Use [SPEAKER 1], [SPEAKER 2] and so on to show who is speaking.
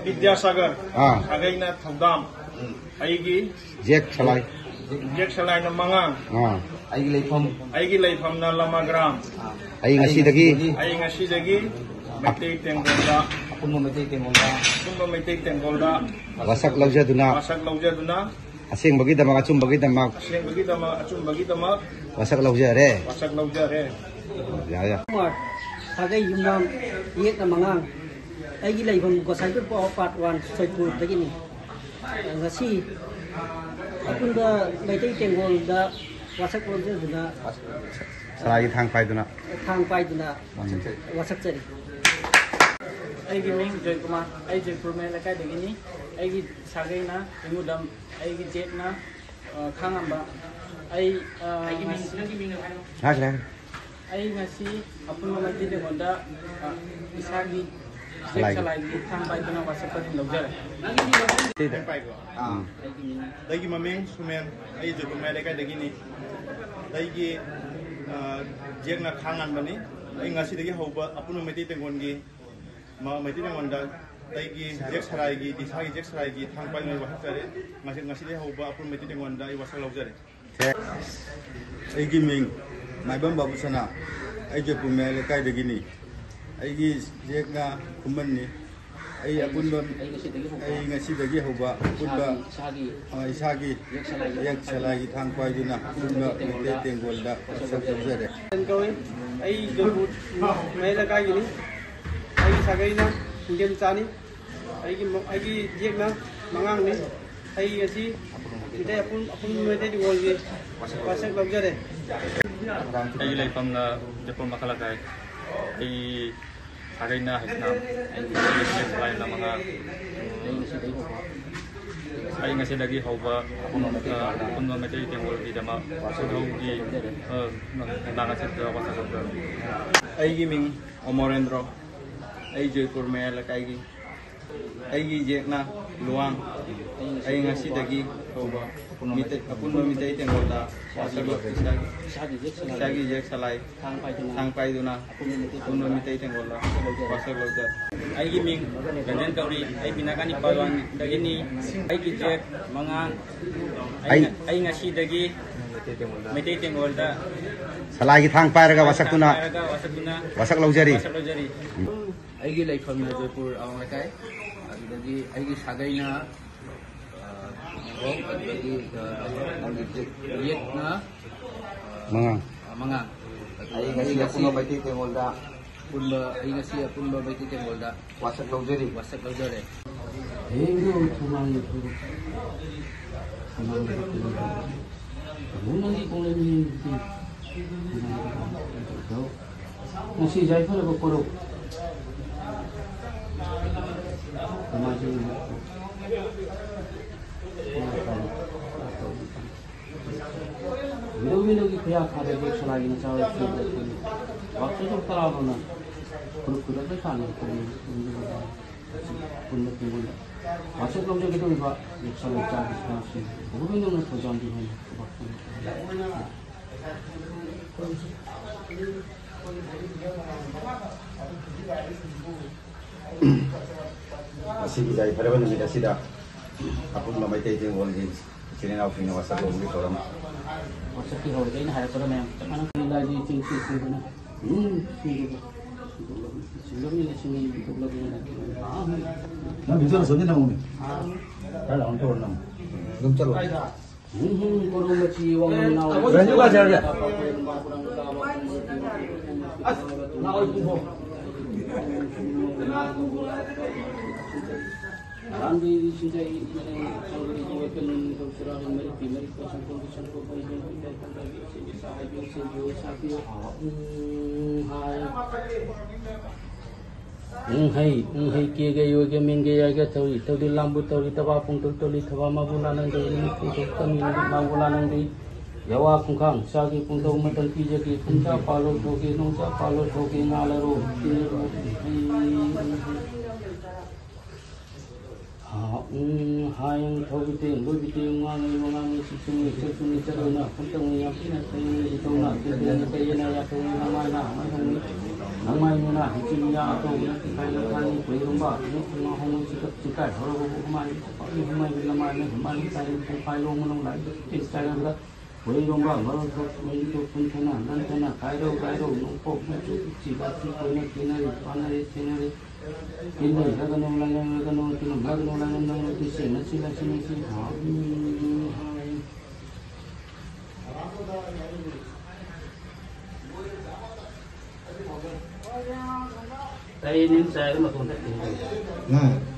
[SPEAKER 1] Vidyasagar. Sagayna Thaudam. Aigi
[SPEAKER 2] Jack Salai.
[SPEAKER 1] Jack Salai na Mangang. Aigi Leifam na Lamagram.
[SPEAKER 2] Ay ngasi dagi
[SPEAKER 1] Meitei Tenggolda. Apunmo Meitei Tenggolda.
[SPEAKER 2] wasak lauja duna. Asing bagi damak acum bagi damak. Wasak lauja re. Ya.
[SPEAKER 3] Sagai yumam yek na Mangang. Aigi Leifam ko sai po part 1 soipur dagi ni. Ngasi apunda Meitei Tenggolda wasak lauja duna.
[SPEAKER 2] Salai thang pai duna.
[SPEAKER 3] Wasak cari.
[SPEAKER 4] Aigi ming Joy Kumar, ai Jaipur में लगा देगी aigi sagai na ingudam aigi jet na khangamba aigi ming ai ngasi apun mamati de gonda isagi salai thang bai tuna wasapat logjar
[SPEAKER 1] Daigi mameng sumen ai Jaipur में लगा देगी ni. Daigi jek na khangan bani. Ai ngasi dagi hoba apun mamati tengon gi. Meitei Tenggolda daigi Jack Salai gi disagi Jack Salai gi thangpai ni wasak jare ngasi de hoba apun Meitei Tenggolda I wasak laujare.
[SPEAKER 5] Aigi ming Maibam Babu Sana ai Jaipur me lekai dagi ni aigi Jack na kuman ni ai apun ba ai ngasi dagi hoba apun ba isagi Jack Salai gi thangpai duna apun ba Meitei Tenggolda wasak laujare.
[SPEAKER 4] ai Jaipur में लगा gini aigi sagai na Indian chani aigi jek na Mangang ni aigi ngasi kita apun Meitei Tenggolda wasak laujare.
[SPEAKER 6] Aigi Leifam na Jaipur makalakai aigi sagai na Hisnam aigi Salai na Mangang aigi ngasi dagi hoba apun Meitei Tenggolda dama sudong gi nanga sedra wasak laujare.
[SPEAKER 1] Aigi ming Omorendro ai Jaipur में लगा aigi Jack na Luang ai ngasi dagi hoba apun Meitei Tenggolda wasak isagi Jack Salai thangpai duna apun Meitei Tenggolda wasak laujare.
[SPEAKER 4] Aigi ming Ganjan Kauri ai pinakani Palwang dagi ni aigi Jack Mangang ai ngasi dagi Meitei Tenggolda
[SPEAKER 2] Salai thang pai raga wasak tuna. Wasak laujari.
[SPEAKER 7] Aigi Leifam na Jaipur awang lekai adagi aigi sagai na adagi yek na Mangang
[SPEAKER 2] Ay ngasi apun Meitei Tenggolda
[SPEAKER 7] punba ai ngasi punba Meitei Tenggolda
[SPEAKER 2] wasak laujari.
[SPEAKER 7] Aigi tumang itu Munang di punglen ni Nasi Jaipur apa korok Milo ki kaya khade Jack Salai na chaw waktu tu tara na kuda ta kan punna Tenggolda wasak lam jage to ba Jack Salai cha disnasi bubino na to jan di hai
[SPEAKER 2] Masih bisa pada mana kita sida. Apun Meitei Tenggolda sini nak punya wasak laujari orang.
[SPEAKER 7] wasak ki ho dai na hai para mem mana kila ji ching bana Silom ni sini dulu ni
[SPEAKER 5] Na bicara sendiri na mumi. Kalau untuk orang. Belum calo.
[SPEAKER 7] Kurang macam wang nau.
[SPEAKER 5] Berani juga saya.
[SPEAKER 7] Andi sejai mana sanggup dijualkan terserah mari pasangkan pai kita lagi sahaja sejual sapi hai ke gayo ke min gaya ke tawi lambu tawi tawa pung tawi tawa mabulan nang ni tu kami mabulan nang di yawa kungkang sagi pung taw matan pija ki punca palo thoki nongca palo thoki ngalaro hayang thoki te ngoi te ngang sisung sisung charona puntang yang pina tai itona te na ya to na ma na ma nang mai ni na chi ya to na kai na kan ni pui rum ba ni ma hong chi kai ho ro ho mai pa ni mai ni la mai ni mai ni sai ni pai lo mo lai ti sai la pui rum ba ma ro mai to pun thana nan thana kai ro no po na chi ba chi pui na ki na pa na re chi na re in này các con ông lang các con ông làm các con ông lang thì sẽ nó xin họ đây đến xe mà còn thật